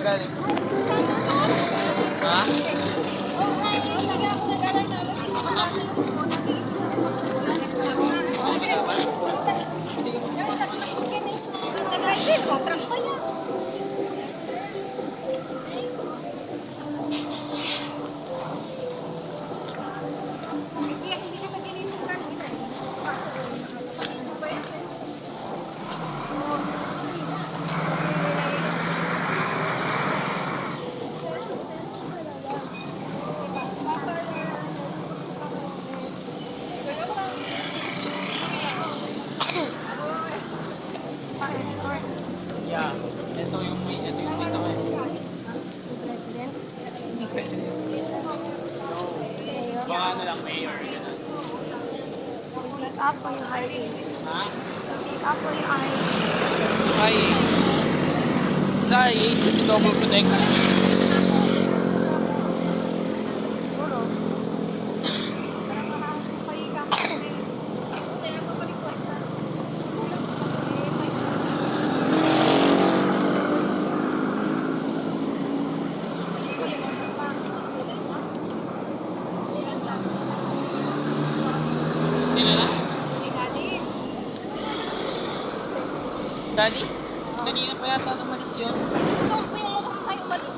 magaling? Ha? Yeah. Ito yung kita ko. President? Hindi president. Mayor? Baka ano lang, mayor. Pick up o yung high heels? Ha? Pick up o yung high heels? High 8. Sa high 8 kasi double protect. Siguro. Sino na? Daddy? Kanina pa yata umalis yun. Tapos pa yung motor na tayo umalis.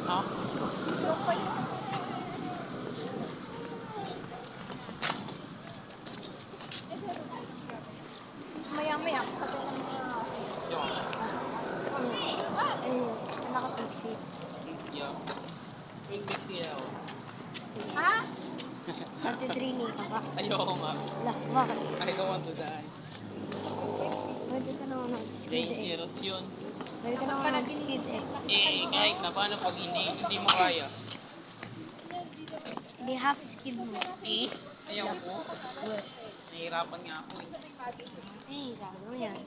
Ha? Tapos pa yung... Maya-maya, sabi ng mga... Yung Naka-taxi. yeah. Wait, taxi ako. Ha? 33 ni ka ba? Ayoko nga. Wala, bakit? I don't want to die. Pwede ka naman mag-skid eh. Dangerous yun. Pwede ka naman mag-skid eh. Eh, kahit na paano pag hindi mo kaya. Hindi half skid mo. Eh, ayaw ko. Nahihirapan nga ako eh. Eh, sabi mo yan.